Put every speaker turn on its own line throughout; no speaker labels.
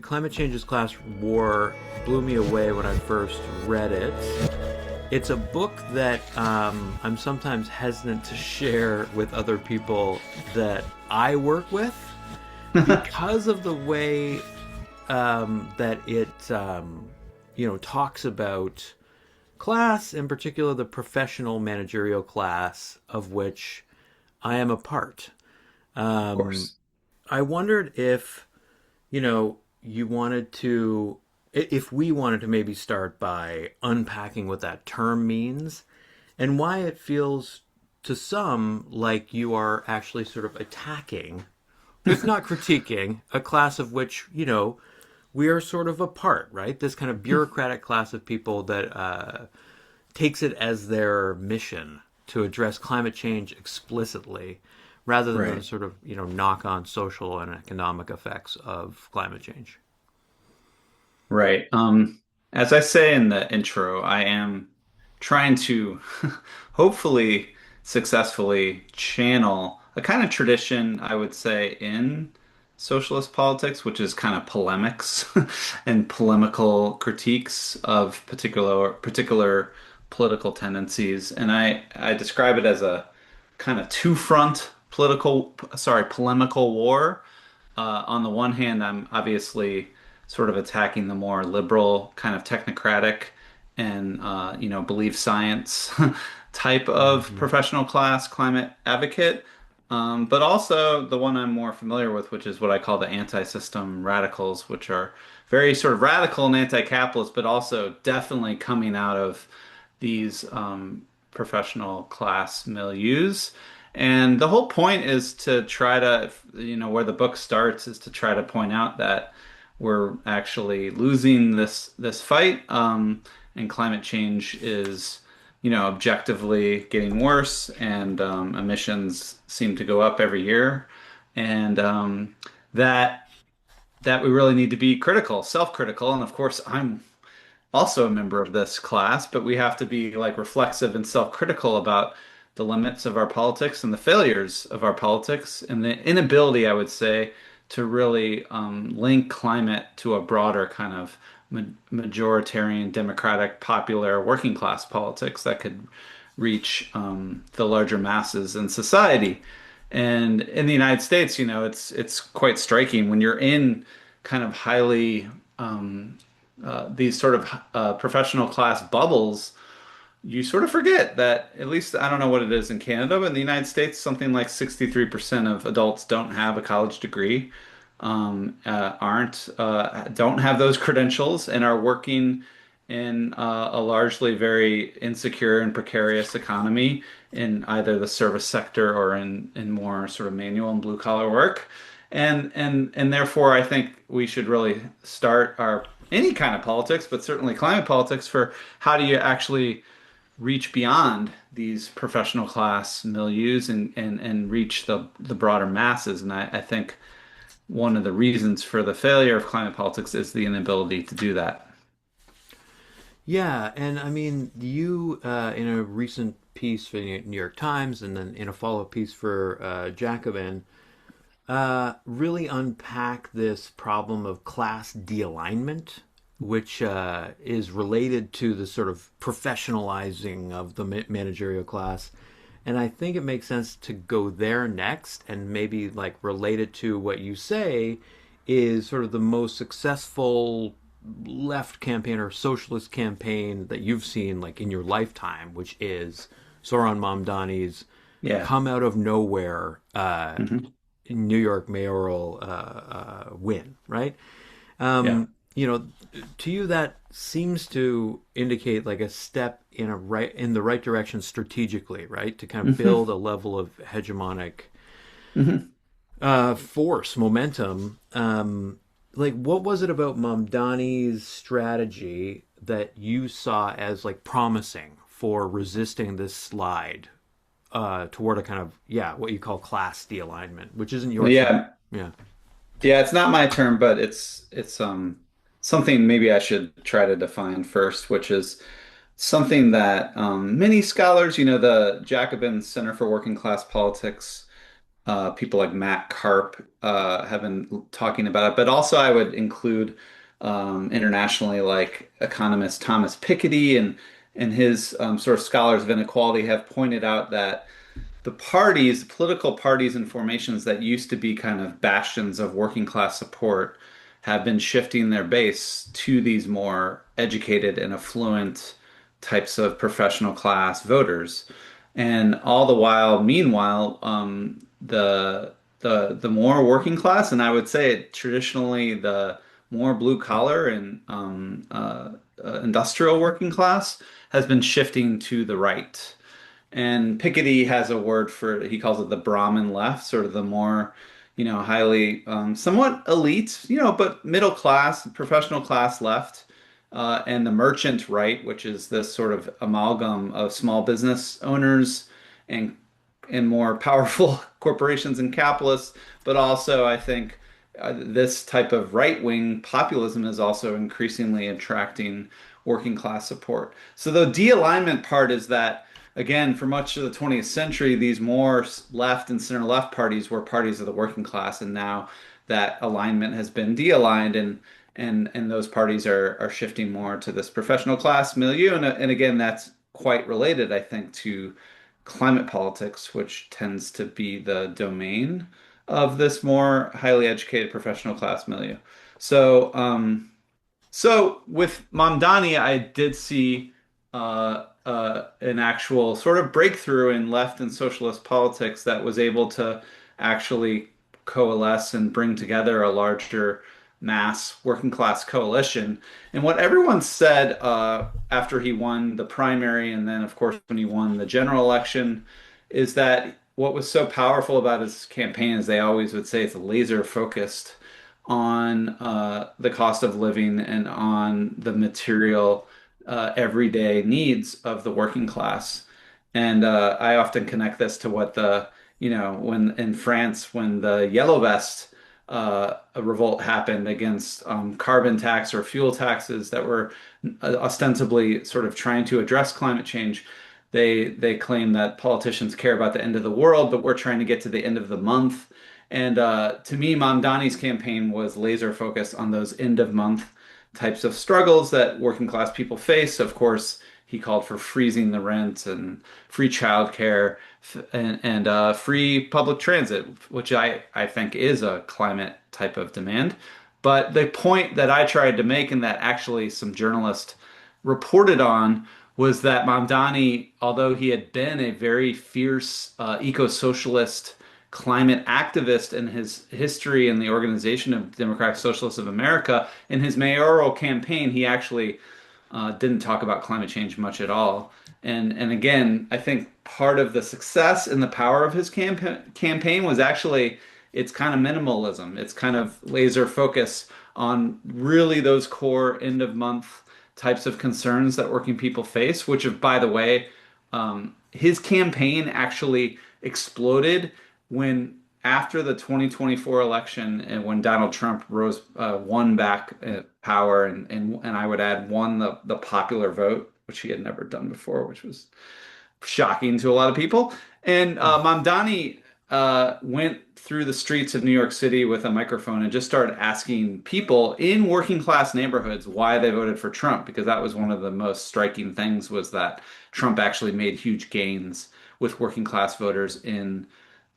Climate Change's Class War blew me away when I first read it. It's a book that I'm sometimes hesitant to share with other people that I work with because of the way that it, talks about class, in particular the professional managerial class of which I am a part.
Of
Um,
course.
I wondered if, you wanted to, if we wanted to maybe start by unpacking what that term means and why it feels to some like you are actually sort of attacking, if not critiquing, a class of which, we are sort of a part, right? This kind of bureaucratic class of people that takes it as their mission to address climate change explicitly rather than the
Right.
sort of, knock on social and economic effects of climate change.
Right. As I say in the intro, I am trying to hopefully successfully channel a kind of tradition, I would say, in socialist politics, which is kind of polemics and polemical critiques of particular political tendencies. And I describe it as a kind of two-front polemical war. On the one hand, I'm obviously sort of attacking the more liberal, kind of technocratic and believe science type of
Mm-hmm.
professional class climate advocate. But also the one I'm more familiar with, which is what I call the anti-system radicals, which are very sort of radical and anti-capitalist, but also definitely coming out of these professional class milieus. And the whole point is to try to, where the book starts is to try to point out that we're actually losing this fight, and climate change is, objectively getting worse, and emissions seem to go up every year, and that that we really need to be critical, self-critical. And of course, I'm also a member of this class, but we have to be like reflexive and self-critical about the limits of our politics and the failures of our politics and the inability, I would say, to really link climate to a broader kind of majoritarian, democratic, popular, working class politics that could reach the larger masses in society. And in the United States, it's quite striking when you're in kind of highly these sort of professional class bubbles. You sort of forget that, at least I don't know what it is in Canada, but in the United States, something like 63% of adults don't have a college degree, aren't don't have those credentials, and are working in a largely very insecure and precarious economy in either the service sector or in more sort of manual and blue collar work. And therefore, I think we should really start our any kind of politics, but certainly climate politics, for how do you actually reach beyond these professional class milieus and reach the broader masses. And I think one of the reasons for the failure of climate politics is the inability to do that.
Yeah, and I mean, you in a recent piece for the New York Times and then in a follow-up piece for Jacobin, really unpack this problem of class de-alignment, which is related to the sort of professionalizing of the managerial class. And I think it makes sense to go there next and maybe like related to what you say is sort of the most successful left campaign or socialist campaign that you've seen like in your lifetime, which is Soron Mamdani's
Yeah.
come out of nowhere
Hmm.
New York mayoral win, right?
Yeah.
You know, to you that seems to indicate like a step in the right direction strategically, right? To kind of
Hmm.
build a level of hegemonic
Hmm.
force, momentum. Like, what was it about Mamdani's strategy that you saw as like promising for resisting this slide toward a kind of what you call class de-alignment, which isn't your term?
Yeah.
Yeah.
Yeah, it's not my term, but it's something maybe I should try to define first, which is something that many scholars, the Jacobin Center for Working Class Politics, people like Matt Karp have been talking about it. But also, I would include internationally, like economist Thomas Piketty and his sort of scholars of inequality have pointed out that the political parties and formations that used to be kind of bastions of working class support have been shifting their base to these more educated and affluent types of professional class voters. And all the while, meanwhile, the more working class, and I would say traditionally the more blue collar and industrial working class, has been shifting to the right. And Piketty has a word for it. He calls it the Brahmin left, sort of the more, highly, somewhat elite, but middle class, professional class left, and the merchant right, which is this sort of amalgam of small business owners and more powerful corporations and capitalists. But also, I think this type of right-wing populism is also increasingly attracting working class support. So the de-alignment part is that, again, for much of the 20th century, these more left and center left parties were parties of the working class, and now that alignment has been de-aligned, and those parties are shifting more to this professional class milieu, and again, that's quite related, I think, to climate politics, which tends to be the domain of this more highly educated professional class milieu. So, so with Mamdani, I did see an actual sort of breakthrough in left and socialist politics that was able to actually coalesce and bring together a larger mass working class coalition. And what everyone said after he won the primary, and then of course when he won the general election, is that what was so powerful about his campaign is they always would say it's laser focused on the cost of living and on the material everyday needs of the working class. And I often connect this to what when in France, when the Yellow Vest revolt happened against carbon tax or fuel taxes that were ostensibly sort of trying to address climate change. They claim that politicians care about the end of the world, but we're trying to get to the end of the month. And to me, Mamdani's campaign was laser focused on those end of month types of struggles that working class people face. Of course, he called for freezing the rent and free childcare and free public transit, which I think is a climate type of demand. But the point that I tried to make and that actually some journalists reported on was that Mamdani, although he had been a very fierce eco-socialist climate activist in his history in the Organization of Democratic Socialists of America, in his mayoral campaign, he actually didn't talk about climate change much at all. And again, I think part of the success and the power of his campaign was actually it's kind of minimalism. It's kind of laser focus on really those core end of month types of concerns that working people face, which, by the way, his campaign actually exploded when after the 2024 election and when Donald Trump won back power and I would add won the popular vote, which he had never done before, which was shocking to a lot of people. And Mamdani went through the streets of New York City with a microphone and just started asking people in working class neighborhoods why they voted for Trump, because that was one of the most striking things was that Trump actually made huge gains with working class voters in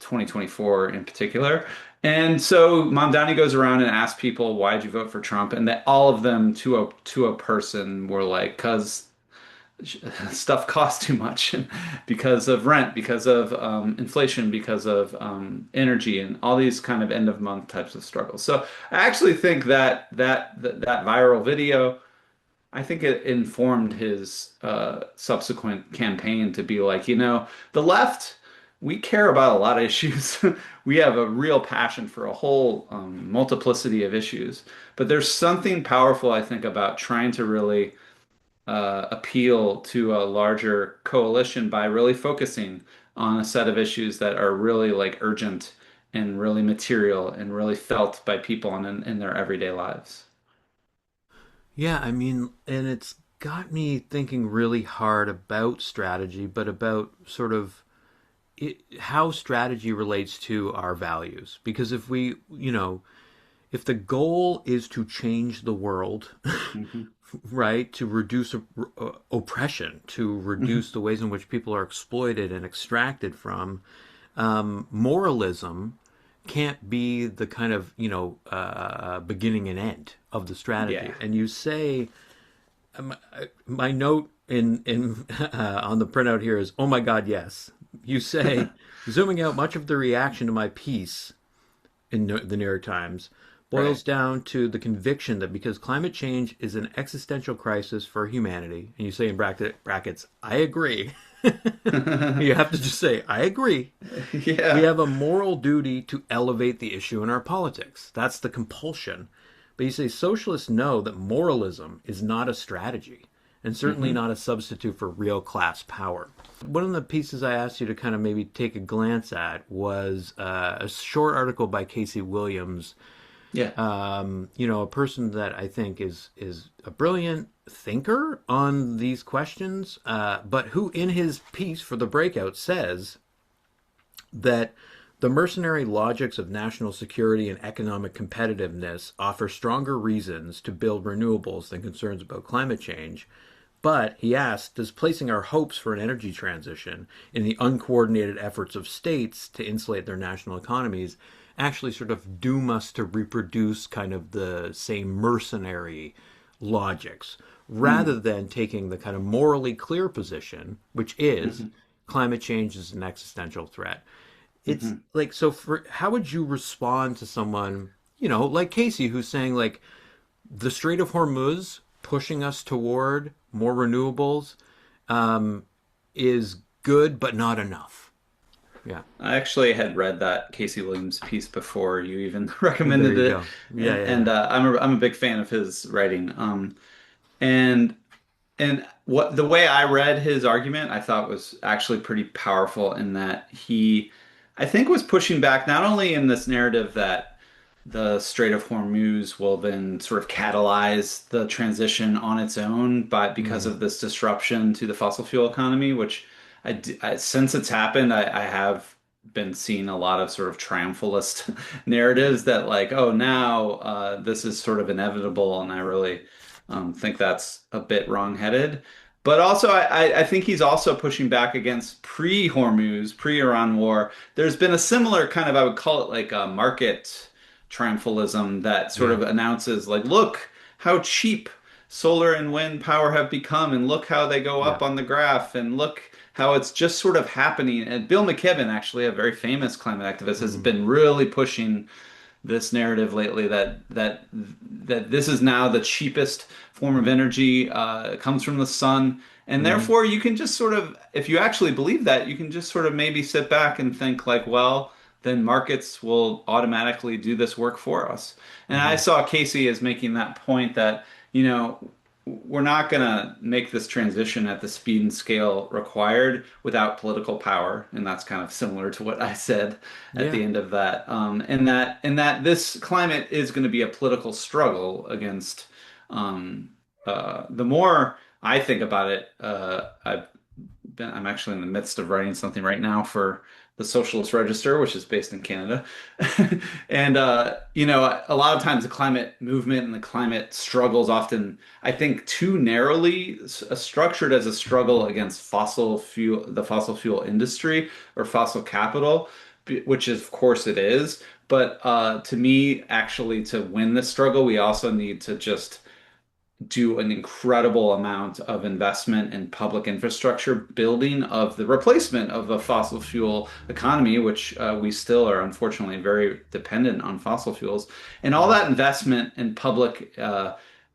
2024 in particular. And so Mamdani goes around and asks people, why'd you vote for Trump? And that all of them to a person were like, because stuff costs too much because of rent, because of inflation, because of energy, and all these kind of end of month types of struggles. So I actually think that viral video, I think it informed his subsequent campaign to be like, the left, we care about a lot of issues. We have a real passion for a whole multiplicity of issues. But there's something powerful, I think, about trying to really appeal to a larger coalition by really focusing on a set of issues that are really like urgent and really material and really felt by people in their everyday lives.
Yeah, I mean, and it's got me thinking really hard about strategy, but about sort of how strategy relates to our values. Because if we, if the goal is to change the world,
Hmm.
right, to reduce oppression, to reduce the ways in which people are exploited and extracted from, moralism can't be the kind of beginning and end of the
Yeah.
strategy. And you say, my note in on the printout here is, "Oh my God, yes." You say, zooming out, much of the reaction to my piece in the New York Times boils
Right.
down to the conviction that because climate change is an existential crisis for humanity, and you say in brackets, "I agree." You have to just say, "I agree." We
Yeah.
have a moral duty to elevate the issue in our politics. That's the compulsion. But you say socialists know that moralism is not a strategy and certainly
Hmm.
not a substitute for real class power. One of the pieces I asked you to kind of maybe take a glance at was a short article by Casey Williams,
Yeah.
a person that I think is a brilliant thinker on these questions, but who in his piece for the breakout says that the mercenary logics of national security and economic competitiveness offer stronger reasons to build renewables than concerns about climate change. But he asked, does placing our hopes for an energy transition in the uncoordinated efforts of states to insulate their national economies actually sort of doom us to reproduce kind of the same mercenary logics rather
Mm.
than taking the kind of morally clear position, which is
Hmm.
climate change is an existential threat? It's
Hmm.
like, so for how would you respond to someone, like Casey, who's saying like the Strait of Hormuz pushing us toward more renewables um, is good but not enough. Yeah.
I actually had read that Casey Williams piece before you even
Well, there
recommended
you
it,
go. Yeah,
and
yeah, yeah.
I'm a big fan of his writing. And what the way I read his argument, I thought was actually pretty powerful in that he, I think, was pushing back not only in this narrative that the Strait of Hormuz will then sort of catalyze the transition on its own, but because
Mm,
of this disruption to the fossil fuel economy, which since it's happened, I have been seeing a lot of sort of triumphalist narratives that like, oh, now this is sort of inevitable, and I really think that's a bit wrong-headed. But also, I think he's also pushing back against pre-Hormuz, pre-Iran war. There's been a similar kind of, I would call it like a market triumphalism that sort
yeah.
of announces like, look how cheap solar and wind power have become, and look how they go
Yeah.
up on the graph, and look how it's just sort of happening. And Bill McKibben, actually, a very famous climate activist, has
Mm,
been really pushing this narrative lately that this is now the cheapest form of energy. It comes from the sun, and
mm,
therefore you can just sort of, if you actually believe that, you can just sort of maybe sit back and think like, well, then markets will automatically do this work for us. And I
mm,
saw Casey as making that point that, you know, we're not going to make this transition at the speed and scale required without political power, and that's kind of similar to what I said at
yeah.
the end of that. And that this climate is going to be a political struggle against. Um, the more I think about it, I'm actually in the midst of writing something right now for the Socialist Register, which is based in Canada. And a lot of times the climate movement and the climate struggles often, I think, too narrowly structured as a struggle against the fossil fuel industry or fossil capital, which is, of course it is. But to me, actually, to win this struggle, we also need to just do an incredible amount of investment in public infrastructure building of the replacement of a fossil fuel economy, which we still are unfortunately very dependent on fossil fuels. And all
Mm,
that investment in public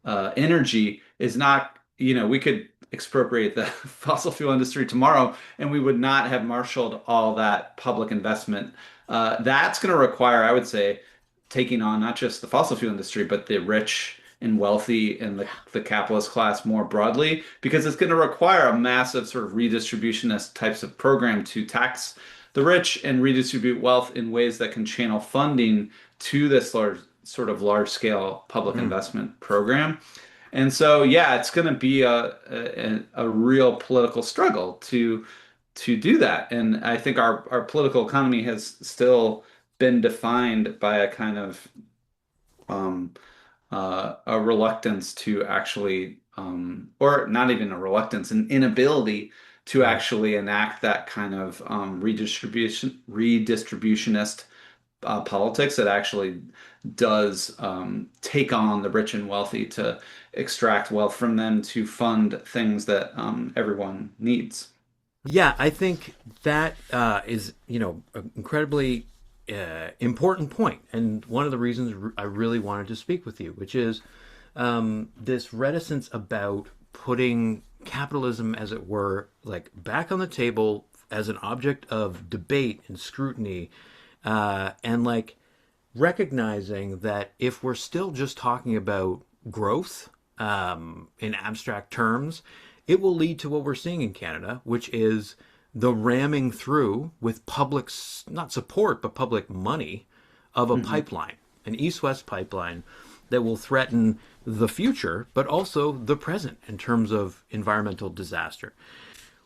energy is not, we could expropriate the fossil fuel industry tomorrow and we would not have marshaled all that public investment. That's going to require, I would say, taking on not just the fossil fuel industry, but the rich and wealthy and the capitalist class more broadly, because it's going to require a massive sort of redistributionist types of program to tax the rich and redistribute wealth in ways that can channel funding to this large scale public
mm.
investment program. And so, yeah, it's going to be a real political struggle to to do that. And I think our political economy has still been defined by a kind of um, a reluctance to actually, or not even a reluctance, an inability to
Right.
actually enact that kind of redistributionist politics that actually does take on the rich and wealthy to extract wealth from them to fund things that everyone needs.
Yeah, I think that is, an incredibly important point, and one of the reasons I really wanted to speak with you, which is this reticence about putting capitalism, as it were, like back on the table as an object of debate and scrutiny, and like recognizing that if we're still just talking about growth in abstract terms, it will lead to what we're seeing in Canada, which is the ramming through with public, not support, but public money of a
Hmm.
pipeline, an east west pipeline that will threaten the future, but also the present in terms of environmental disaster.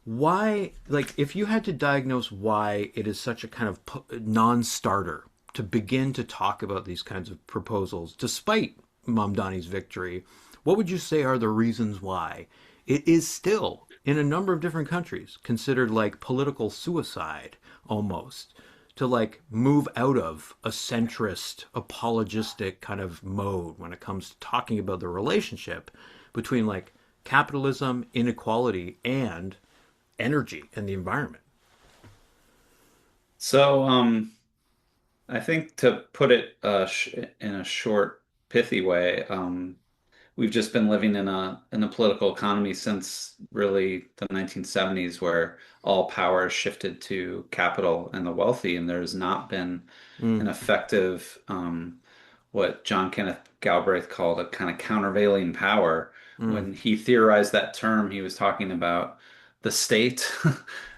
Why, like, if you had to diagnose why it is such a kind of non-starter to begin to talk about these kinds of proposals, despite Mamdani's victory, what would you say are the reasons why it is still, in a number of different countries, considered like political suicide almost to like move out of a centrist, apologistic kind of mode when it comes to talking about the relationship between like capitalism, inequality, and energy and the environment.
So, I think to put it sh in a short, pithy way, we've just been living in a political economy since really the 1970s, where all power shifted to capital and the wealthy, and there's not been
Mm,
an effective what John Kenneth Galbraith called a kind of countervailing power.
mm,
When he theorized that term, he was talking about the state,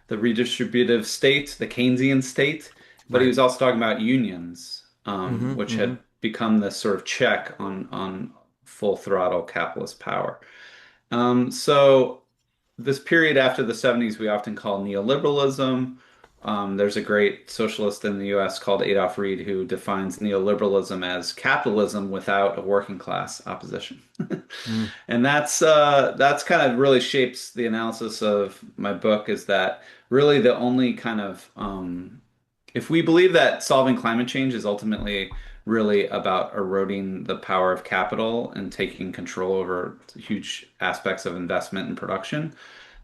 the redistributive state, the Keynesian state, but he
right.
was also talking about unions,
Mm-hmm,
which
mm-hmm.
had become this sort of check on full throttle capitalist power. So this period after the 70s we often call neoliberalism. There's a great socialist in the US called Adolf Reed who defines neoliberalism as capitalism without a working class opposition.
Mm,
And that's kind of really shapes the analysis of my book is that really the only kind of if we believe that solving climate change is ultimately really about eroding the power of capital and taking control over huge aspects of investment and production,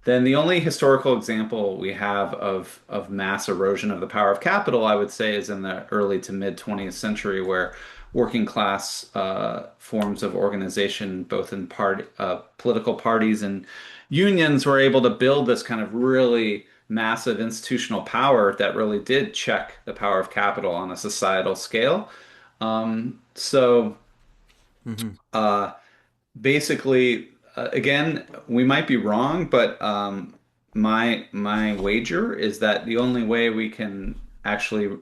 then the only historical example we have of mass erosion of the power of capital, I would say, is in the early to mid 20th century, where working class forms of organization, both in political parties and unions, were able to build this kind of really massive institutional power that really did check the power of capital on a societal scale. So
mm-hmm.
uh, basically, again, we might be wrong, but my wager is that the only way we can actually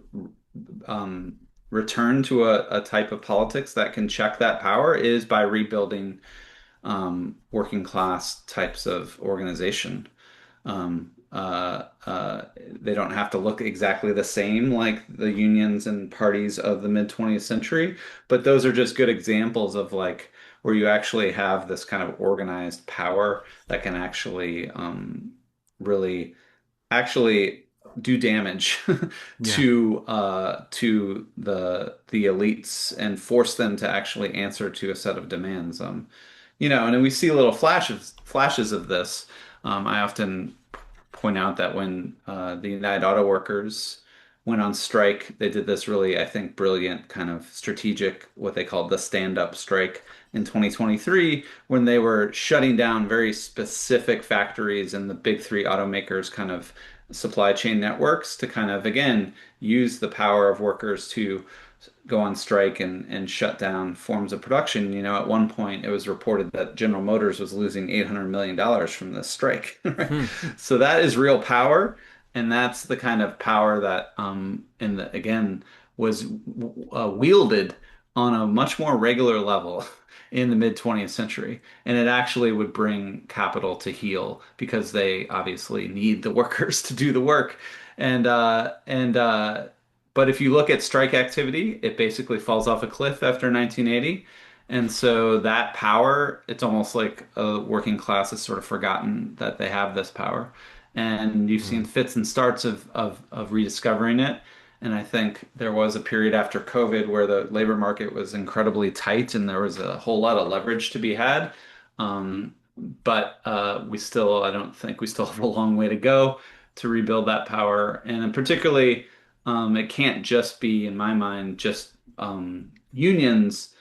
um, return to a type of politics that can check that power is by rebuilding working class types of organization. They don't have to look exactly the same like the unions and parties of the mid 20th century, but those are just good examples of like where you actually have this kind of organized power that can actually really actually do damage
Yeah.
to the elites and force them to actually answer to a set of demands. And then we see little flashes of this. I often point out that when the United Auto Workers went on strike, they did this really, I think, brilliant kind of strategic, what they called the stand-up strike in 2023, when they were shutting down very specific factories and the big three automakers kind of supply chain networks to kind of, again, use the power of workers to go on strike and shut down forms of production. At one point it was reported that General Motors was losing $800 million from this strike, right?
Hmm.
So that is real power, and that's the kind of power that again was wielded on a much more regular level in the mid 20th century. And it actually would bring capital to heel because they obviously need the workers to do the work. But if you look at strike activity, it basically falls off a cliff after 1980. And so that power, it's almost like a working class has sort of forgotten that they have this power. And you've seen
Mm.
fits and starts of rediscovering it. And I think there was a period after COVID where the labor market was incredibly tight and there was a whole lot of leverage to be had. I don't think we still have a long way to go to rebuild that power. And particularly, it can't just be, in my mind, just unions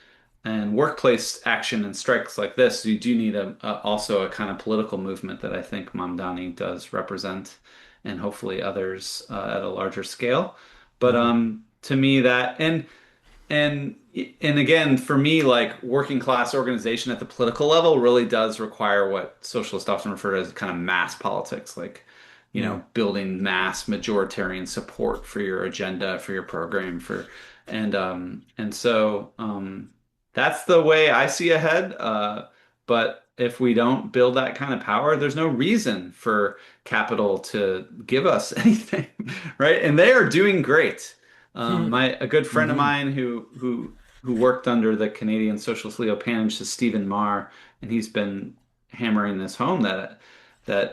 and workplace action and strikes like this. You do need also a kind of political movement that I think Mamdani does represent, and hopefully others at a larger scale. But
Hmm.
to me, and and again, for me, like working class organization at the political level really does require what socialists often refer to as kind of mass politics, like,
Mm.
building mass majoritarian support for your agenda, for your program, and so that's the way I see ahead. But if we don't build that kind of power, there's no reason for capital to give us anything, right? And they are doing great. A good friend of
Hmm.
mine who worked under the Canadian Socialist Leo Panage is Stephen Marr, and he's been hammering this home that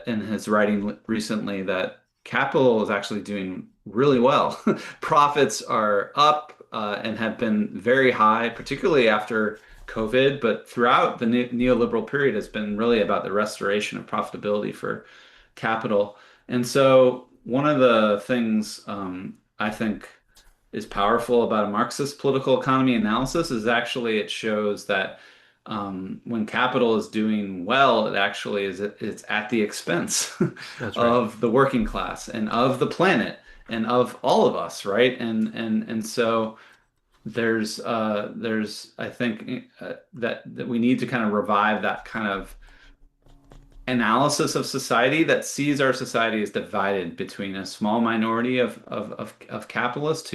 in his writing recently that capital is actually doing really well. Profits are up and have been very high, particularly after COVID, but throughout the neoliberal period has been really about the restoration of profitability for capital. And so one of the things I think is powerful about a Marxist political economy analysis is actually it shows that when capital is doing well, it actually it's at the expense
That's right.
of the working class and of the planet and of all of us, right? And so there's I think that we need to kind of revive that kind of analysis of society that sees our society as divided between a small minority of capitalists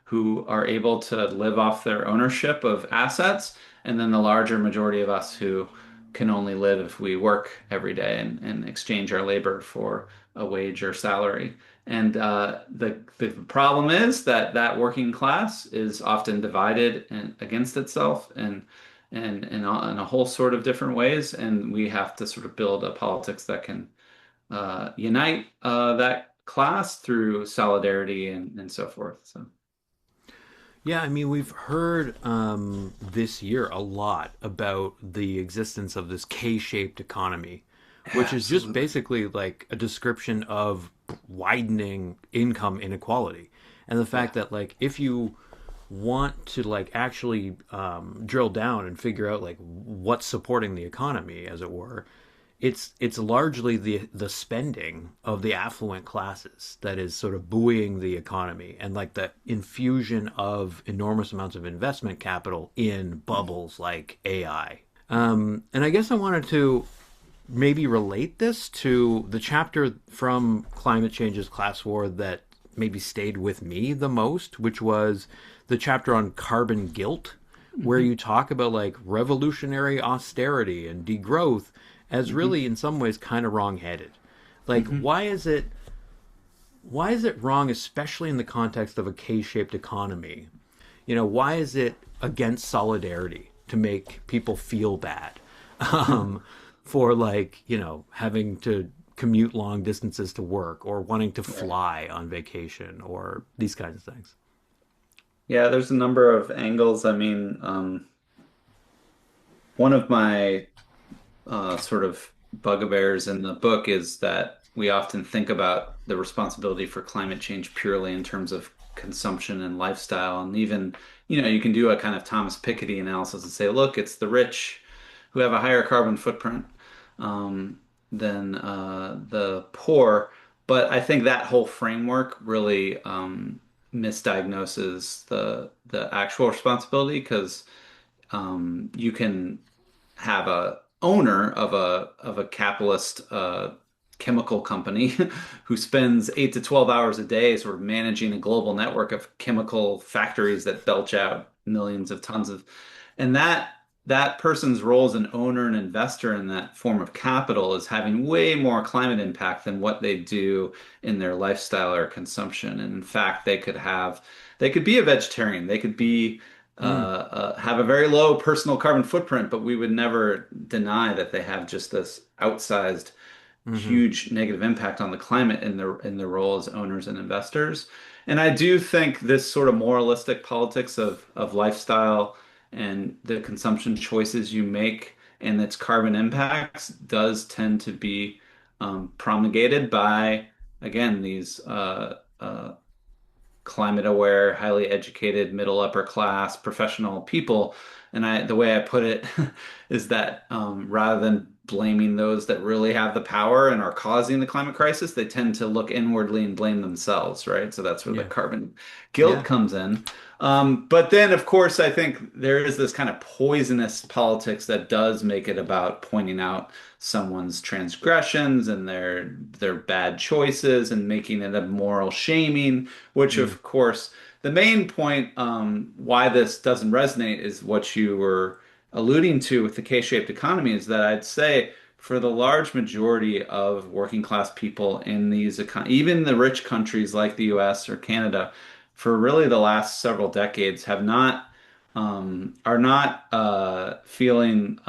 who are able to live off their ownership of assets, and then the larger majority of us who can only live if we work every day and exchange our labor for a wage or salary. And the problem is that that working class is often divided and against itself and in a whole sort of different ways. And we have to sort of build a politics that can unite that class through solidarity and so forth. So,
Yeah, I mean, we've heard this year a lot about the existence of this K-shaped economy, which is just
absolutely.
basically like a description of widening income inequality. And the
Yeah.
fact that, like, if you want to like actually drill down and figure out like what's supporting the economy, as it were, it's largely the spending of the affluent classes that is sort of buoying the economy, and like the infusion of enormous amounts of investment capital in bubbles like AI. And I guess I wanted to maybe relate this to the chapter from Climate Change's Class War that maybe stayed with me the most, which was the chapter on carbon guilt, where
Hmm.
you talk about like revolutionary austerity and degrowth as
Hmm.
really in some ways kind of wrong-headed. Like
Hmm.
why is it wrong, especially in the context of a K-shaped economy? Why is it against solidarity to make people feel bad for like, having to commute long distances to work or wanting to
Right.
fly on vacation or these kinds of things?
Yeah, there's a number of angles. I mean, one of my sort of bugbears in the book is that we often think about the responsibility for climate change purely in terms of consumption and lifestyle. And even, you can do a kind of Thomas Piketty analysis and say, look, it's the rich who have a higher carbon footprint than the poor. But I think that whole framework really misdiagnoses the actual responsibility because you can have a owner of a capitalist chemical company who spends 8 to 12 hours a day sort of managing a global network of chemical factories that belch out millions of tons of, and that person's role as an owner and investor in that form of capital is having way more climate impact than what they do in their lifestyle or consumption. And in fact, they could be a vegetarian, they could be
Mm,
have a very low personal carbon footprint, but we would never deny that they have just this outsized,
hmm.
huge negative impact on the climate in their role as owners and investors. And I do think this sort of moralistic politics of lifestyle and the consumption choices you make and its carbon impacts does tend to be promulgated by, again, these climate aware, highly educated, middle upper class, professional people. And the way I put it is that rather than blaming those that really have the power and are causing the climate crisis, they tend to look inwardly and blame themselves, right? So that's where the
Yeah.
carbon guilt
Yeah.
comes in. But then, of course, I think there is this kind of poisonous politics that does make it about pointing out someone's transgressions and their bad choices and making it a moral shaming, which
Mm,
of course the main point why this doesn't resonate is what you were alluding to with the K-shaped economy is that I'd say for the large majority of working class people in even the rich countries like the US or Canada, for really the last several decades have not are not feeling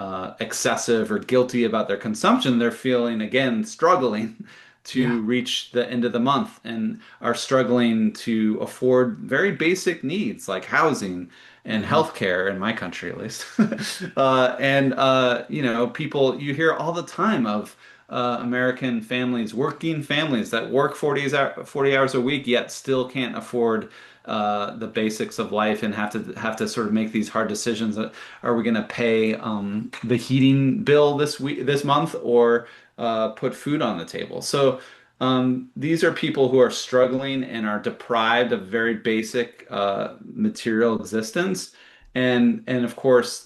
excessive or guilty about their consumption. They're feeling, again, struggling
yeah.
to reach the end of the month and are struggling to afford very basic needs like housing and
Hmm.
healthcare in my country, at least. You know, people you hear all the time of American families, working families that work 40 hours a week, yet still can't afford the basics of life and have to sort of make these hard decisions. Are we going to pay the heating bill this month, or put food on the table? So these are people who are struggling and are deprived of very basic material existence, and of course,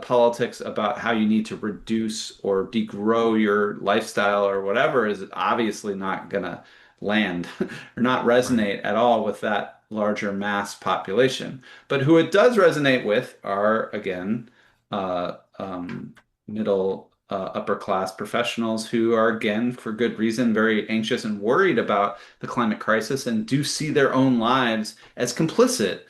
politics about how you need to reduce or degrow your lifestyle or whatever is obviously not going to land or not
Right.
resonate at all with that larger mass population. But who it does resonate with are, again, middle upper class professionals who are, again, for good reason, very anxious and worried about the climate crisis and do see their own lives as complicit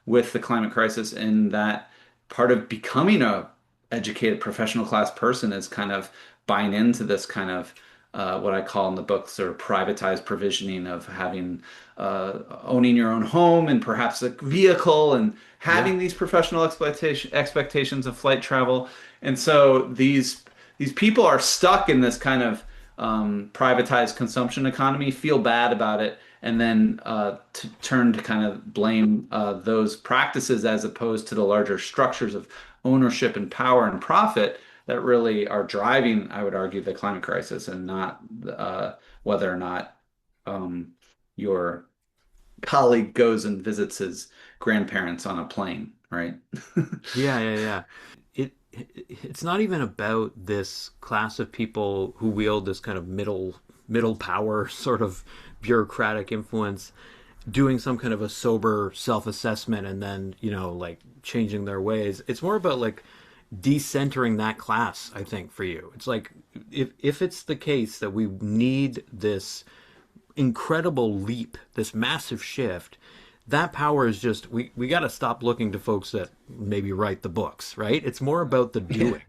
with the climate crisis, in that part of becoming a educated professional class person is kind of buying into this kind of what I call in the book sort of privatized provisioning of having owning your own home and perhaps a vehicle and
Yeah.
having these professional expectations of flight travel. And so these people are stuck in this kind of privatized consumption economy, feel bad about it, and then turn to kind of blame those practices as opposed to the larger structures of ownership and power and profit that really are driving, I would argue, the climate crisis, and not whether or not um, your colleague goes and visits his grandparents on a plane, right?
Yeah, yeah, yeah. It's not even about this class of people who wield this kind of middle power sort of bureaucratic influence doing some kind of a sober self-assessment and then, like changing their ways. It's more about like decentering that class, I think, for you. It's like if it's the case that we need this incredible leap, this massive shift, that power is just we got to stop looking to folks that maybe write the books, right? It's more about the
Yeah.
doing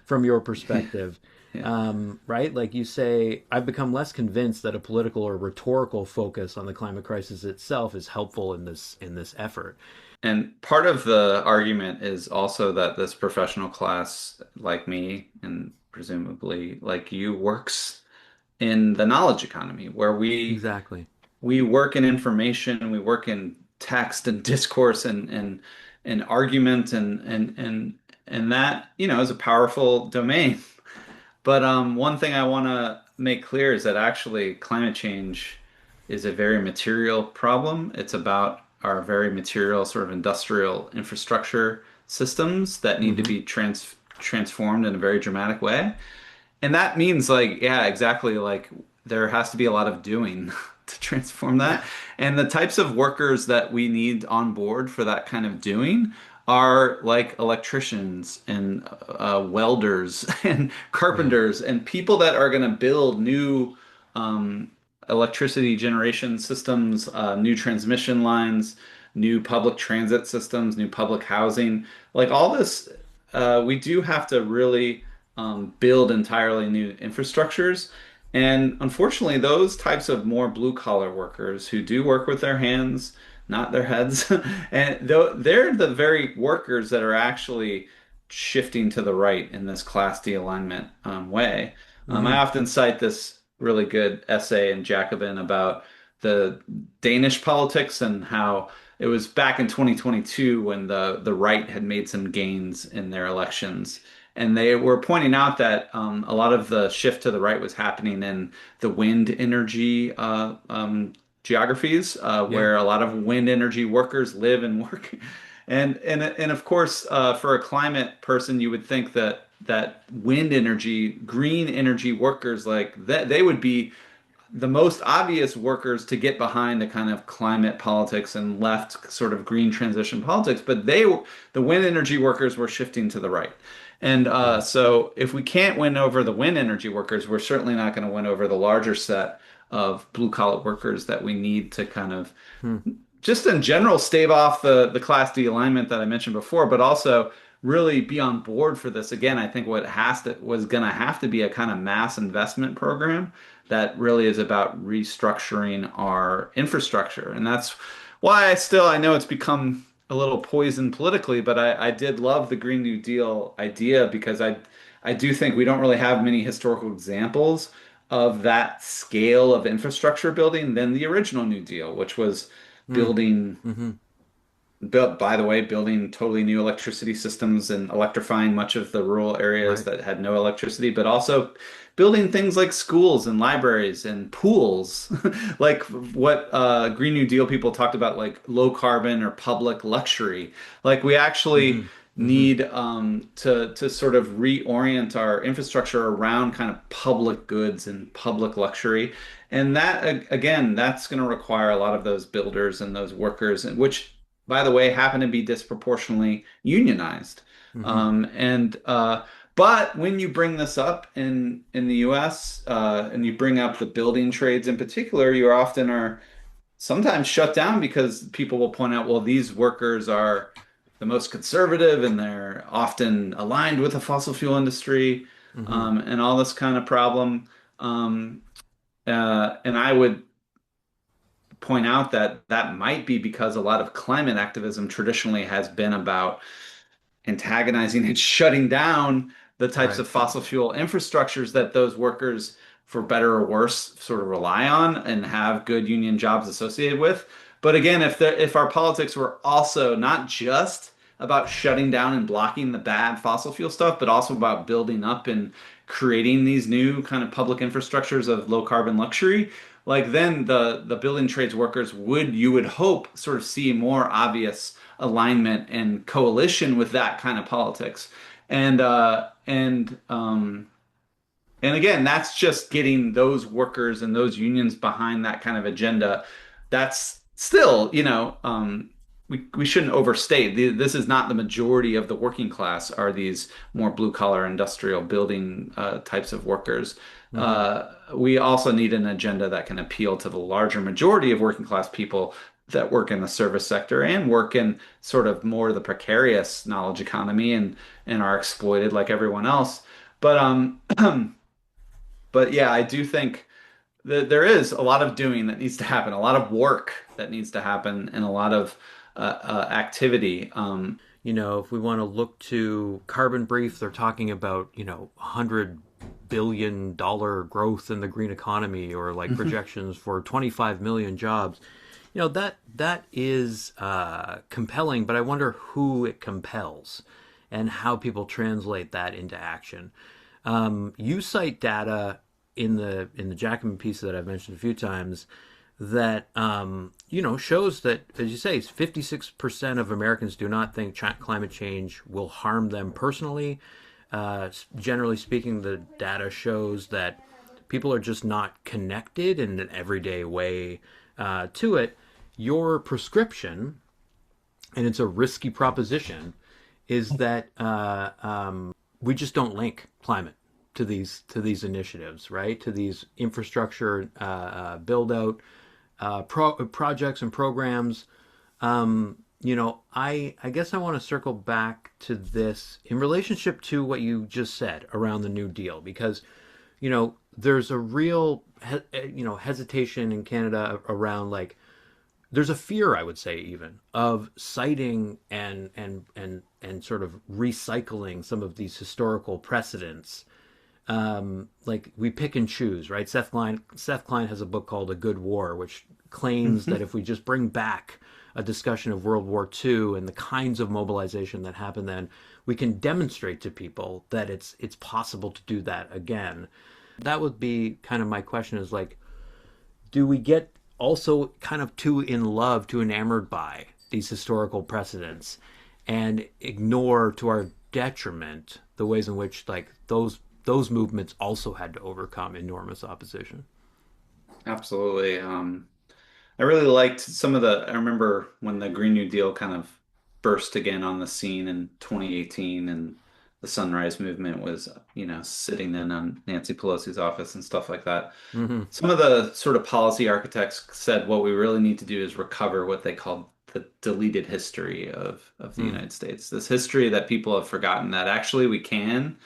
from your perspective.
Yeah.
Right? Like you say, I've become less convinced that a political or rhetorical focus on the climate crisis itself is helpful in this effort.
And part of the argument is also that this professional class, like me, and presumably like you, works in the knowledge economy, where
Exactly.
we work in information, we work in text and discourse and argument and that, you know, is a powerful domain. But one thing I want to make clear is that actually climate change is a very material problem. It's about our very material sort of industrial infrastructure systems that need to
Mm-hmm.
be transformed in a very dramatic way. And that means like, yeah, exactly. Like there has to be a lot of doing to transform that.
Yeah.
And the types of workers that we need on board for that kind of doing are like electricians and welders and
Yeah.
carpenters and people that are going to build new um, electricity generation systems, new transmission lines, new public transit systems, new public housing. Like all this, we do have to really build entirely new infrastructures. And unfortunately, those types of more blue collar workers who do work with their hands, not their heads, and they're the very workers that are actually shifting to the right in this class de-alignment way. I
Mm-hmm.
often cite this really good essay in Jacobin about the Danish politics and how it was back in 2022 when the right had made some gains in their elections. And they were pointing out that a lot of the shift to the right was happening in the wind energy geographies,
Yeah.
where a lot of wind energy workers live and work. And of course, for a climate person, you would think that wind energy, green energy workers like that, they would be the most obvious workers to get behind a kind of climate politics and left sort of green transition politics, but the wind energy workers were shifting to the right. And
Yeah.
so if we can't win over the wind energy workers, we're certainly not going to win over the larger set of blue collar workers that we need to kind of
Hmm.
just in general stave off the class D alignment that I mentioned before, but also really be on board for this. Again, I think what has to was going to have to be a kind of mass investment program that really is about restructuring our infrastructure. And that's why I know it's become a little poison politically, but I did love the Green New Deal idea because I do think we don't really have many historical examples of that scale of infrastructure building than the original New Deal, which was
Hmm.
building
Mm-hmm.
built by the way, building totally new electricity systems and electrifying much of the rural areas
Right.
that had no electricity, but also building things like schools and libraries and pools, like what Green New Deal people talked about, like low carbon or public luxury. Like we actually
Mm-hmm. Mm-hmm.
need to sort of reorient our infrastructure around kind of public goods and public luxury. And that again, that's going to require a lot of those builders and those workers, and which by the way, happen to be disproportionately unionized.
Mm-hmm.
And but when you bring this up in the U.S. And you bring up the building trades in particular, you often are sometimes shut down because people will point out, well, these workers are the most conservative and they're often aligned with the fossil fuel industry
Mm-hmm.
and all this kind of problem. Um, and I would point out that that might be because a lot of climate activism traditionally has been about antagonizing and shutting down the types
Right.
of fossil fuel infrastructures that those workers, for better or worse, sort of rely on and have good union jobs associated with. But again, if our politics were also not just about shutting down and blocking the bad fossil fuel stuff, but also about building up and creating these new kind of public infrastructures of low carbon luxury, like then the building trades workers would, you would hope, sort of see more obvious alignment and coalition with that kind of politics. And again, that's just getting those workers and those unions behind that kind of agenda. That's still, we shouldn't overstate. This is not the majority of the working class are these more blue collar industrial building types of workers.
Mm-hmm.
We also need an agenda that can appeal to the larger majority of working class people that work in the service sector and work in sort of more the precarious knowledge economy and are exploited like everyone else. But but yeah, I do think that there is a lot of doing that needs to happen, a lot of work that needs to happen, and a lot of activity.
If we want to look to Carbon Brief, they're talking about, $100 billion growth in the green economy, or like projections for 25 million jobs. That is compelling, but I wonder who it compels and how people translate that into action. You cite data in the Jacobin piece that I've mentioned a few times that shows that, as you say, 56% of Americans do not think climate change will harm them personally. Generally speaking, the data shows that people are just not connected in an everyday way to it. Your prescription, and it's a risky proposition, is that we just don't link climate to these initiatives, right? To these infrastructure build out projects and programs. I guess I want to circle back to this in relationship to what you just said around the New Deal, because there's a real hesitation in Canada around like there's a fear, I would say, even of citing and sort of recycling some of these historical precedents. Like we pick and choose, right? Seth Klein has a book called A Good War, which claims that
Hmm.
if we just bring back a discussion of World War II and the kinds of mobilization that happened then, we can demonstrate to people that it's possible to do that again. That would be kind of my question: is like, do we get also kind of too in love, too enamored by these historical precedents and ignore to our detriment the ways in which like those movements also had to overcome enormous opposition?
Absolutely. I really liked some of the, I remember when the Green New Deal kind of burst again on the scene in 2018 and the Sunrise Movement was, sitting in on Nancy Pelosi's office and stuff like that.
Mm-hmm.
Some of the sort of policy architects said what we really need to do is recover what they called the deleted history of the
Mm.
United States. This history that people have forgotten that actually we can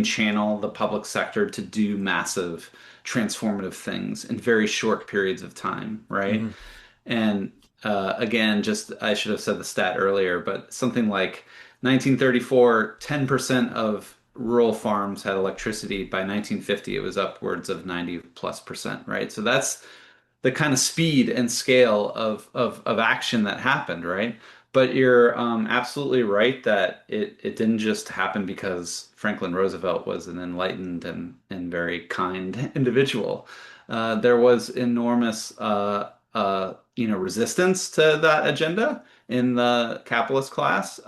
channel the public sector to do massive transformative things in very short periods of time, right?
Mm-hmm.
And again, just I should have said the stat earlier, but something like 1934, 10% of rural farms had electricity. By 1950, it was upwards of 90 plus percent, right? So that's the kind of speed and scale of action that happened, right? But you're absolutely right that it didn't just happen because Franklin Roosevelt was an enlightened and very kind individual. There was enormous resistance to that agenda in the capitalist class.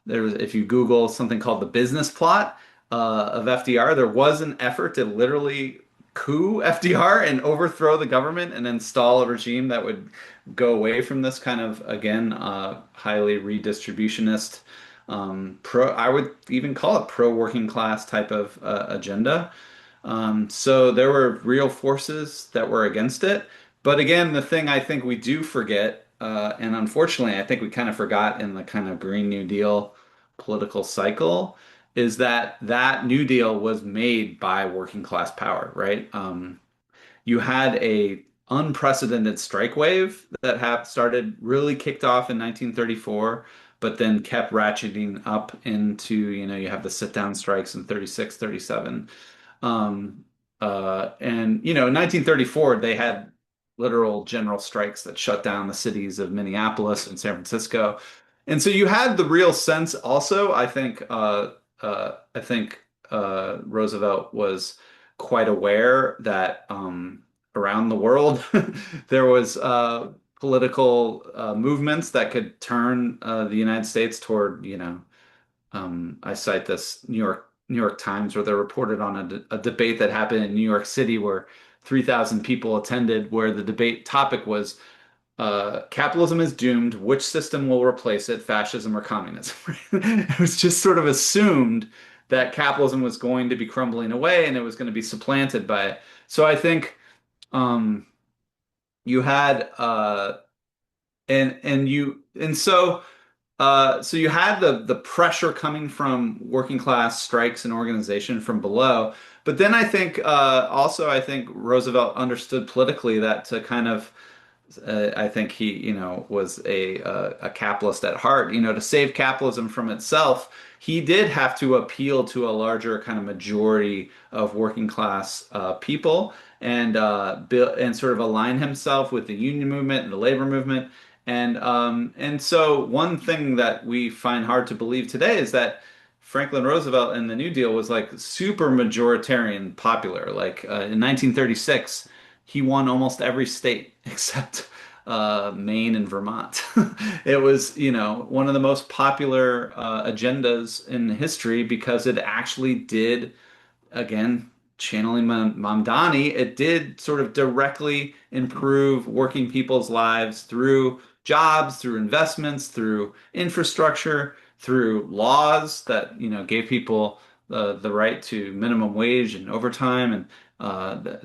If you Google something called the business plot of FDR, there was an effort to literally coup FDR and overthrow the government and install a regime that would go away from this kind of, again, highly redistributionist, I would even call it pro working class type of agenda. So there were real forces that were against it. But again, the thing I think we do forget, and unfortunately, I think we kind of forgot in the kind of Green New Deal political cycle, is that that New Deal was made by working class power, right? You had a unprecedented strike wave that have started really kicked off in 1934, but then kept ratcheting up into, you have the sit down strikes in 36, 37. And in 1934, they had literal general strikes that shut down the cities of Minneapolis and San Francisco. And so you had the real sense also, I think Roosevelt was quite aware that around the world there was political movements that could turn the United States toward, I cite this New York Times where they reported on a debate that happened in New York City where 3,000 people attended, where the debate topic was capitalism is doomed. Which system will replace it, fascism or communism? It was just sort of assumed that capitalism was going to be crumbling away and it was going to be supplanted by it. So I think um, you had and you and so you had the pressure coming from working class strikes and organization from below. But then I think Roosevelt understood politically that to kind of I think he, was a capitalist at heart. To save capitalism from itself, he did have to appeal to a larger kind of majority of working class people and build and sort of align himself with the union movement and the labor movement. And so one thing that we find hard to believe today is that Franklin Roosevelt and the New Deal was like super majoritarian popular. Like in 1936 he won almost every state except Maine and Vermont. It was, one of the most popular agendas in history because it actually did, again, channeling Mamdani, it did sort of directly improve working people's lives through jobs, through investments, through infrastructure. through laws that, gave people the right to minimum wage and overtime and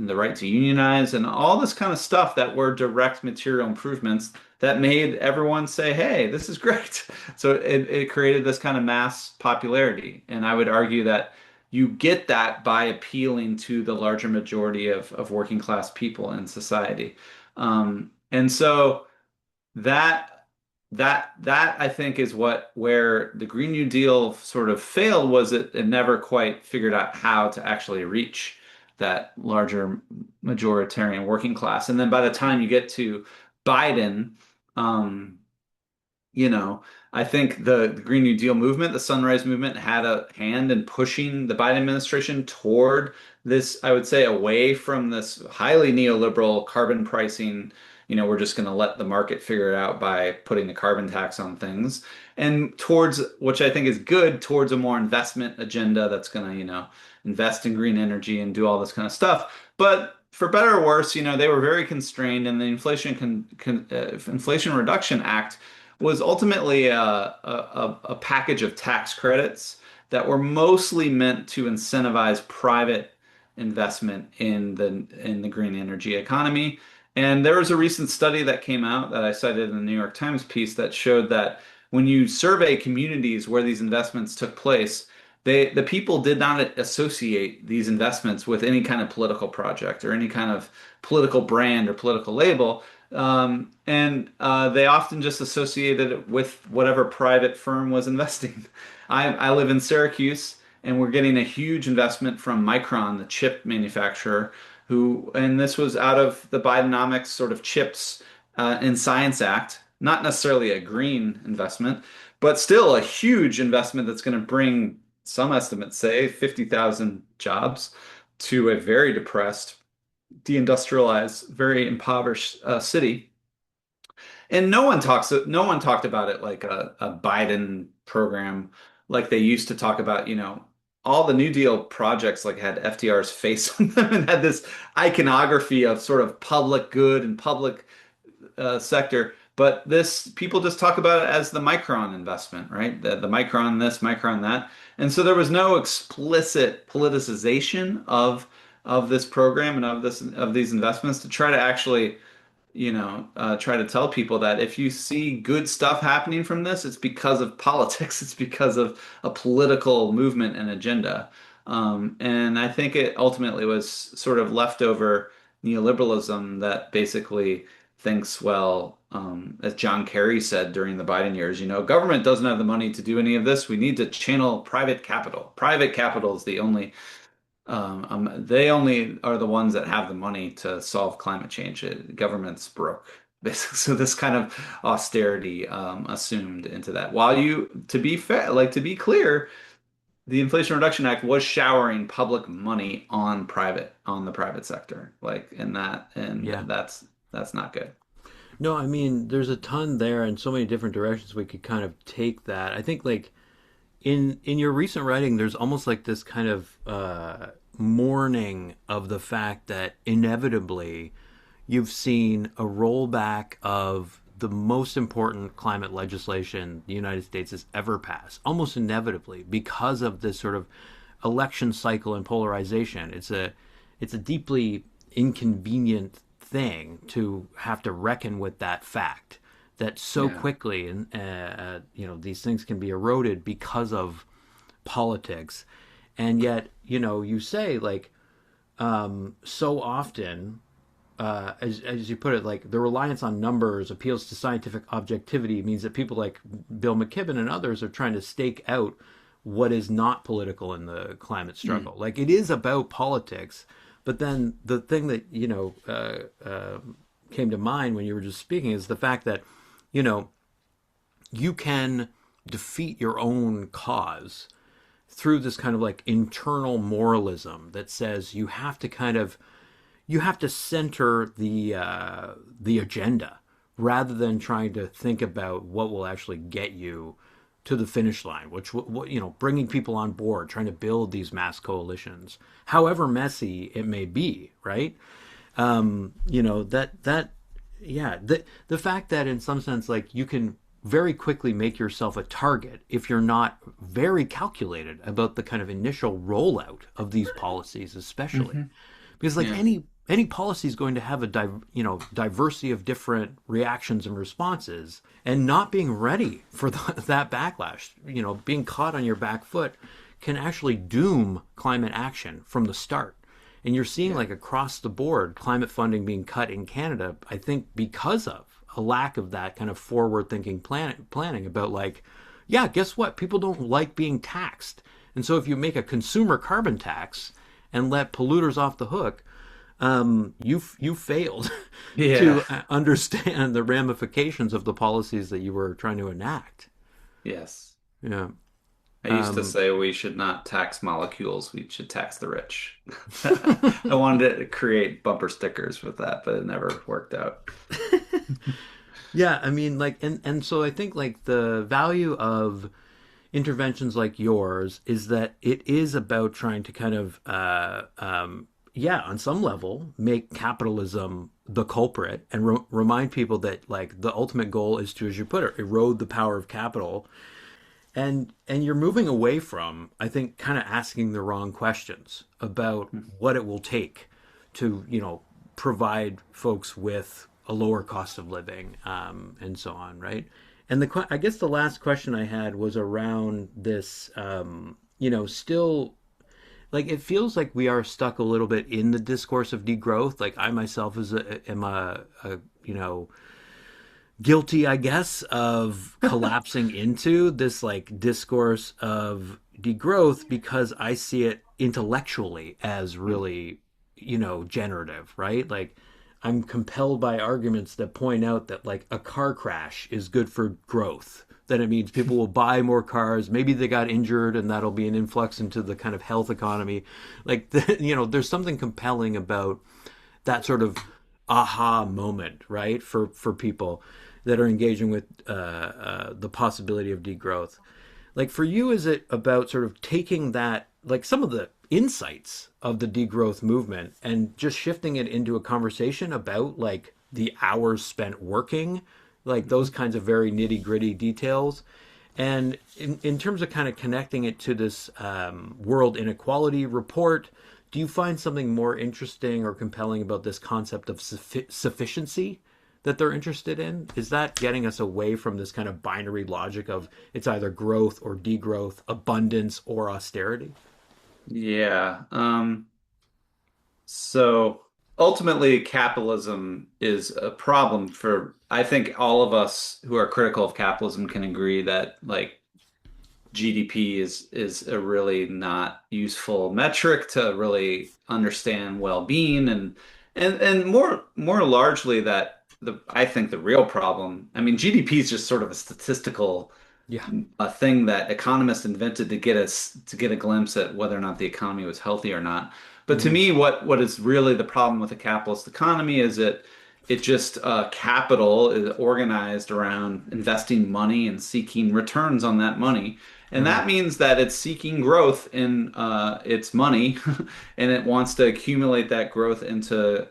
the right to unionize and all this kind of stuff that were direct material improvements that made everyone say, hey, this is great. So it created this kind of mass popularity. And I would argue that you get that by appealing to the larger majority of working class people in society. And so that that I think is where the Green New Deal sort of failed was it never quite figured out how to actually reach that larger majoritarian working class. And then by the time you get to Biden, um, you know, I think the Green New Deal movement, the Sunrise Movement, had a hand in pushing the Biden administration toward this, I would say, away from this highly neoliberal carbon pricing. We're just going to let the market figure it out by putting the carbon tax on things, and towards, which I think is good, towards a more investment agenda that's going to, invest in green energy and do all this kind of stuff. But for better or worse, they were very constrained, and the Inflation Reduction Act was ultimately a package of tax credits that were mostly meant to incentivize private investment in the green energy economy. And there was a recent study that came out that I cited in the New York Times piece that showed that when you survey communities where these investments took place, the people did not associate these investments with any kind of political project or any kind of political brand or political label. And they often just associated it with whatever private firm was investing. I live in Syracuse, and we're getting a huge investment from Micron, the chip manufacturer, and this was out of the Bidenomics sort of CHIPS and Science Act, not necessarily a green investment, but still a huge investment that's going to bring, some estimates say, 50,000 jobs to a very depressed, deindustrialized, very impoverished city. And no one talked about it like a Biden program, like they used to talk about, all the New Deal projects like had FDR's face on them and had this iconography of sort of public good and public sector. But this people just talk about it as the Micron investment, right? The Micron this, Micron that. And so there was no explicit politicization of this program and of these investments to try to actually try to tell people that if you see good stuff happening from this, it's because of politics. It's because of a political movement and agenda. And I think it ultimately was sort of leftover neoliberalism that basically thinks, well, as John Kerry said during the Biden years, government doesn't have the money to do any of this. We need to channel private capital. Private capital is the only they only are the ones that have the money to solve climate change. Government's broke, basically. So this kind of austerity assumed into that. While to be fair, like to be clear, the Inflation Reduction Act was showering public money on the private sector, like in that, and
Yeah.
that's not good.
No, I mean, there's a ton there and so many different directions we could kind of take that. I think like in your recent writing, there's almost like this kind of mourning of the fact that inevitably you've seen a rollback of the most important climate legislation the United States has ever passed, almost inevitably because of this sort of election cycle and polarization. It's a deeply inconvenient thing to have to reckon with that fact that so
Yeah.
quickly and these things can be eroded because of politics. And yet you say like so often as you put it, like the reliance on numbers appeals to scientific objectivity means that people like Bill McKibben and others are trying to stake out what is not political in the climate
Mm.
struggle. Like it is about politics, but then the thing that came to mind when you were just speaking is the fact that you know you can defeat your own cause through this kind of like internal moralism that says you have to center the agenda rather than trying to think about what will actually get you to the finish line, which bringing people on board, trying to build these mass coalitions, however messy it may be, right? That yeah, the fact that in some sense like you can very quickly make yourself a target if you're not very calculated about the kind of initial rollout of these policies, especially
Hmm.
because like
Yeah.
any policy is going to have a diversity of different reactions and responses, and not being ready for that backlash, being caught on your back foot, can actually doom climate action from the start. And you're seeing
Yeah.
like across the board climate funding being cut in Canada, I think because of a lack of that kind of forward thinking planning about like, yeah, guess what? People don't like being taxed. And so if you make a consumer carbon tax and let polluters off the hook, you failed
Yeah.
to understand the ramifications of the policies that you were trying to enact.
Yes.
Yeah.
I used to
Um,
say we should not tax molecules, we should tax the rich. I wanted to create bumper stickers with that, but it never worked out.
yeah, I mean, like, and so I think like the value of interventions like yours is that it is about trying to kind of, yeah, on some level, make capitalism the culprit and remind people that like the ultimate goal is to, as you put it, erode the power of capital. And you're moving away from, I think, kind of asking the wrong questions about what it will take to, provide folks with a lower cost of living, and so on, right? And I guess the last question I had was around this, still like it feels like we are stuck a little bit in the discourse of degrowth. Like I myself am a guilty, I guess, of collapsing into this like discourse of degrowth because I see it intellectually as really, generative, right? Like I'm compelled by arguments that point out that like a car crash is good for growth. That it means people will buy more cars. Maybe they got injured, and that'll be an influx into the kind of health economy. Like, there's something compelling about that sort of aha moment, right, for people that are engaging with the possibility of degrowth. Like for you, is it about sort of taking that, like some of the insights of the degrowth movement, and just shifting it into a conversation about like the hours spent working, like those kinds of very nitty gritty details? And in terms of kind of connecting it to this world inequality report, do you find something more interesting or compelling about this concept of sufficiency that they're interested in? Is that getting us away from this kind of binary logic of it's either growth or degrowth, abundance or austerity?
Yeah. So ultimately, capitalism is a problem for, I think all of us who are critical of capitalism can agree that like GDP is a really not useful metric to really understand well-being and more largely that the I think the real problem, I mean GDP is just sort of a statistical
Yeah.
a thing that economists invented to get us to get a glimpse at whether or not the economy was healthy or not. But to
Mm-hmm.
me, what is really the problem with a capitalist economy is it just capital is organized around investing money and seeking returns on that money. And
Mm-hmm.
that means that it's seeking growth in its money, and it wants to accumulate that growth into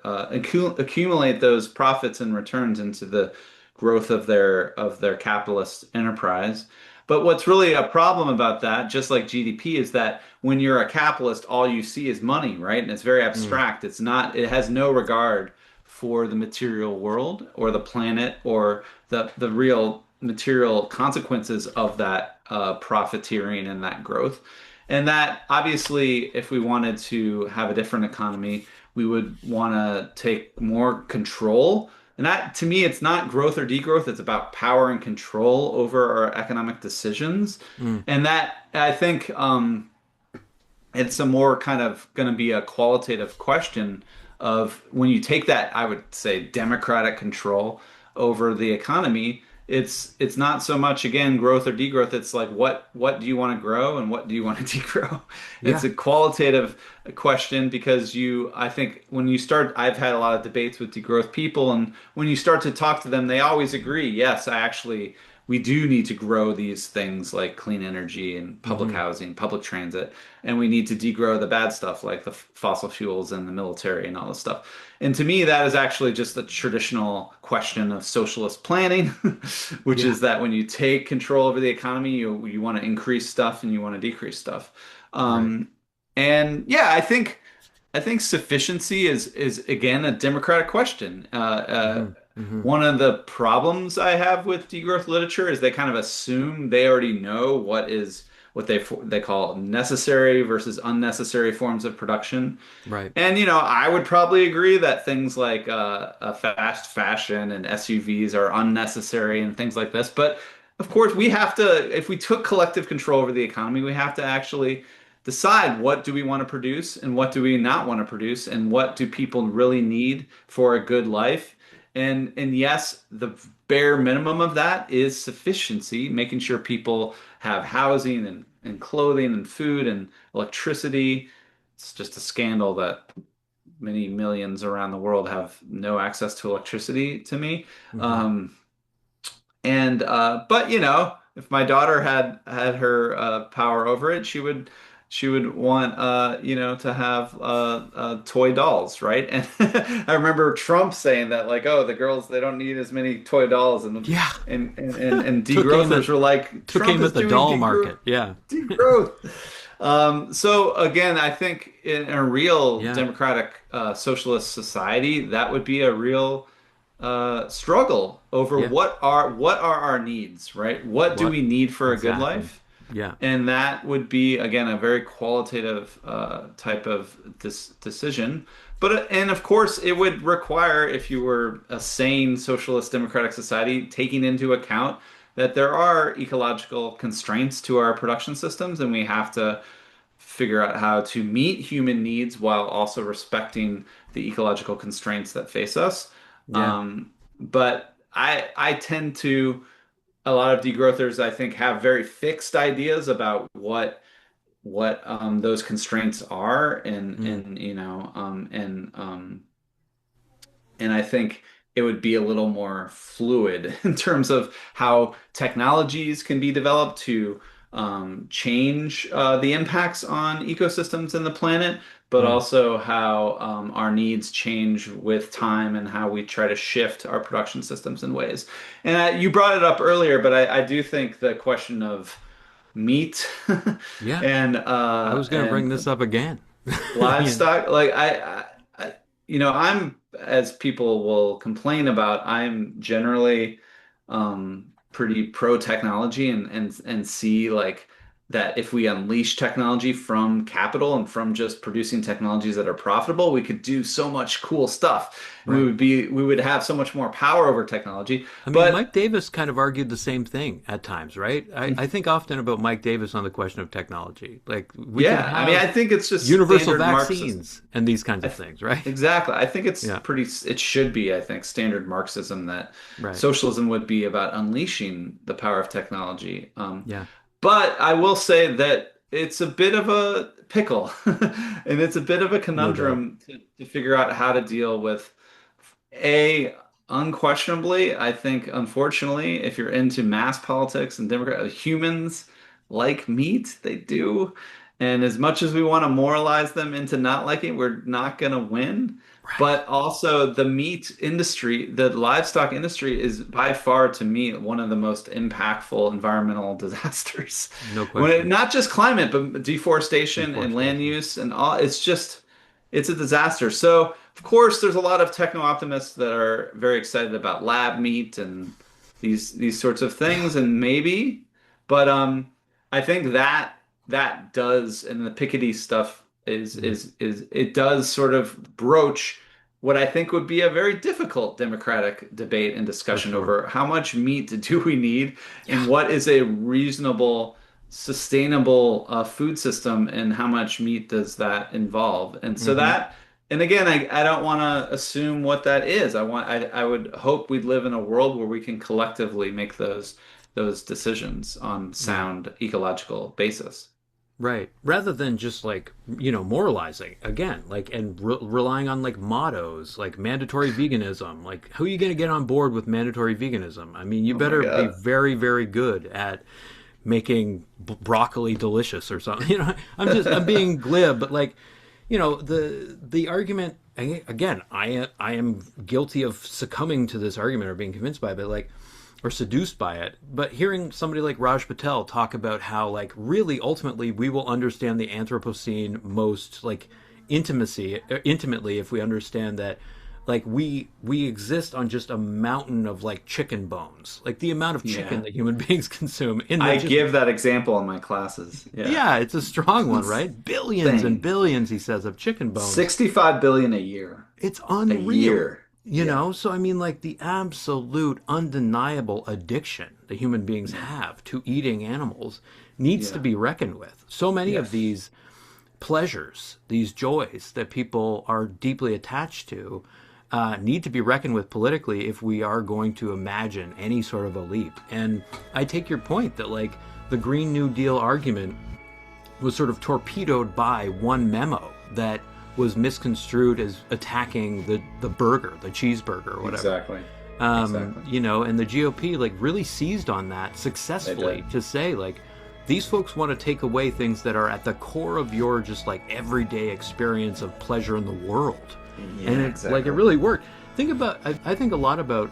accumulate those profits and returns into the growth of their capitalist enterprise. But what's really a problem about that, just like GDP, is that when you're a capitalist, all you see is money, right? And it's very
Mm-hmm.
abstract. It's not, it has no regard for the material world or the planet or the real material consequences of that profiteering and that growth. And that obviously, if we wanted to have a different economy, we would want to take more control. And that, to me, it's not growth or degrowth. It's about power and control over our economic decisions.
Mm-hmm.
And that, I think, it's a more kind of going to be a qualitative question of when you take that, I would say, democratic control over the economy. It's not so much again growth or degrowth. It's like what do you want to grow and what do you want to degrow? It's
Yeah.
a qualitative question because you, I think when you start, I've had a lot of debates with degrowth people, and when you start to talk to them, they always agree. Yes, I actually we do need to grow these things like clean energy and public
Hmm.
housing, public transit, and we need to degrow the bad stuff like the fossil fuels and the military and all this stuff. And to me, that is actually just the traditional question of socialist planning, which
Yeah.
is that when you take control over the economy, you want to increase stuff and you want to decrease stuff.
Right.
Um, and yeah, I think sufficiency is again a democratic question.
Hmm. Hmm.
One of the problems I have with degrowth literature is they kind of assume they already know what they call necessary versus unnecessary forms of production.
Right.
And I would probably agree that things like fast fashion and SUVs are unnecessary and things like this. But of course, we have to, if we took collective control over the economy, we have to actually decide what do we want to produce and what do we not want to produce and what do people really need for a good life. And yes, the bare minimum of that is sufficiency, making sure people have housing and clothing and food and electricity. It's just a scandal that many millions around the world have no access to electricity to me.
Hmm.
Um, and but if my daughter had her power over it, she would want to have toy dolls, right? And I remember Trump saying that like, oh, the girls they don't need as many toy dolls, and
Yeah.
and and and, and
Took aim
degrowthers
at
were like,
took
Trump
aim
is
at the
doing
doll
degrowth.
market. Yeah.
Degrowth. So again, I think in a real
Yeah.
democratic socialist society, that would be a real struggle over
Yeah.
what are our needs, right? What do
What
we need for a good
exactly?
life?
Yeah.
And that would be again a very qualitative type of decision. And of course, it would require, if you were a sane socialist democratic society, taking into account that there are ecological constraints to our production systems, and we have to figure out how to meet human needs while also respecting the ecological constraints that face us.
Yeah.
But I tend to a lot of degrowthers I think have very fixed ideas about what those constraints are
Mm.
and I think it would be a little more fluid in terms of how technologies can be developed to change the impacts on ecosystems and the planet, but
Mm.
also how our needs change with time and how we try to shift our production systems in ways. And you brought it up earlier, but I do think the question of meat
Yeah.
and
I
uh,
was going to bring this
and
up again. Yeah.
livestock like I'm as people will complain about, I'm generally pretty pro technology and see like that if we unleash technology from capital and from just producing technologies that are profitable, we could do so much cool stuff and we
Right.
would be we would have so much more power over technology.
I mean, Mike
But
Davis kind of argued the same thing at times, right? I think often about Mike Davis on the question of technology. Like, we could
yeah, I mean, I
have
think it's just
universal
standard Marxism.
vaccines and these kinds
I
of
th
things, right?
Exactly. I think
Yeah.
it should be, I think, standard Marxism that
Right.
socialism would be about unleashing the power of technology.
Yeah.
But I will say that it's a bit of a pickle and it's a bit of a
No doubt.
conundrum to figure out how to deal with a unquestionably, I think, unfortunately, if you're into mass politics and Democrat humans like meat, they do. And as much as we want to moralize them into not liking it, we're not going to win.
Right.
But also, the meat industry, the livestock industry, is by far, to me, one of the most impactful environmental disasters.
No question.
Not just climate, but deforestation and land
Deforestation.
use and all. It's a disaster. So, of course, there's a lot of techno optimists that are very excited about lab meat and these sorts of
Yeah.
things, and maybe, but I think that does, and the Piketty stuff
Mm.
is it does sort of broach what I think would be a very difficult democratic debate and
For
discussion
sure.
over how much meat do we need
Yeah.
and what is a reasonable sustainable food system and how much meat does that involve? And so
Hmm.
that, and again, I don't want to assume what that is. I would hope we'd live in a world where we can collectively make those decisions on
Yeah.
sound ecological basis.
Right. Rather than just like, moralizing again, like, and relying on like mottos, like mandatory veganism. Like, who are you going to get on board with mandatory veganism? I mean, you
Oh my
better be
God.
very, very good at making broccoli delicious or something. I'm being glib, but like, the argument, again, I am guilty of succumbing to this argument or being convinced by it, but like, or seduced by it. But hearing somebody like Raj Patel talk about how like really ultimately we will understand the Anthropocene most like intimately if we understand that like we exist on just a mountain of like chicken bones, like the amount of chicken
Yeah.
that human beings consume in the
I
just.
give that example in my classes. Yeah.
Yeah, it's a strong one,
It's
right? Billions and
insane.
billions, he says, of chicken bones.
65 billion a year.
It's
A
unreal.
year. Yeah.
So I mean, like the absolute undeniable addiction that human beings
Yeah.
have to eating animals needs to
Yeah.
be reckoned with. So many of
Yes.
these pleasures, these joys that people are deeply attached to, need to be reckoned with politically if we are going to imagine any sort of a leap. And I take your point that like the Green New Deal argument was sort of torpedoed by one memo that was misconstrued as attacking the burger, the cheeseburger or whatever.
Exactly. Exactly.
And the GOP like really seized on that
They
successfully
did.
to say like these folks want to take away things that are at the core of your just like everyday experience of pleasure in the world. And
Yeah,
it
exactly.
really worked. I think a lot about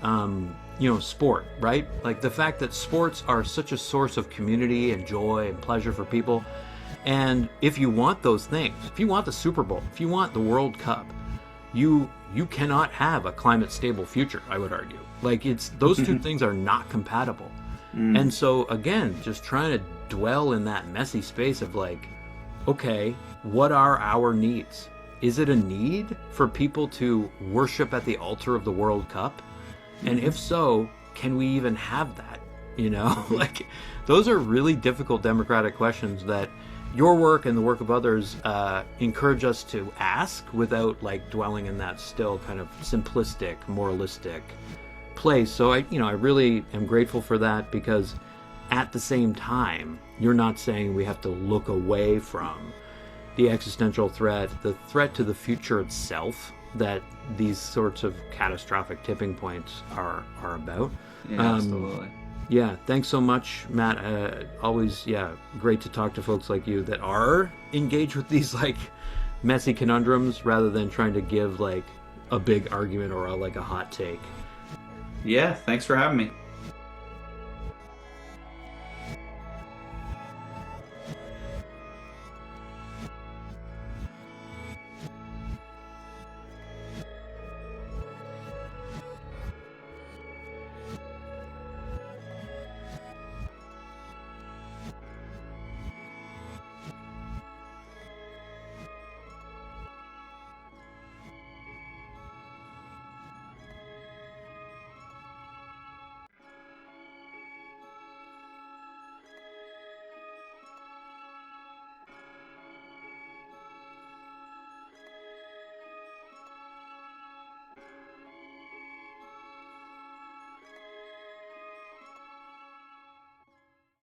sport, right? Like the fact that sports are such a source of community and joy and pleasure for people. And if you want those things, if you want the Super Bowl, if you want the World Cup, you cannot have a climate stable future, I would argue. Like it's those two things are not compatible. And
Mm.
so again, just trying to dwell in that messy space of like, okay, what are our needs? Is it a need for people to worship at the altar of the World Cup? And
Hmm.
if so, can we even have that?
Hmm.
Like those are really difficult democratic questions that your work and the work of others encourage us to ask without like dwelling in that still kind of simplistic, moralistic place. So I really am grateful for that because at the same time, you're not saying we have to look away from the existential threat, the threat to the future itself that these sorts of catastrophic tipping points are about.
Yeah,
Um,
absolutely.
yeah, thanks so much, Matt. Always, yeah, great to talk to folks like you that are engaged with these like messy conundrums rather than trying to give like a big argument or like a hot take.
Yeah, thanks for having me.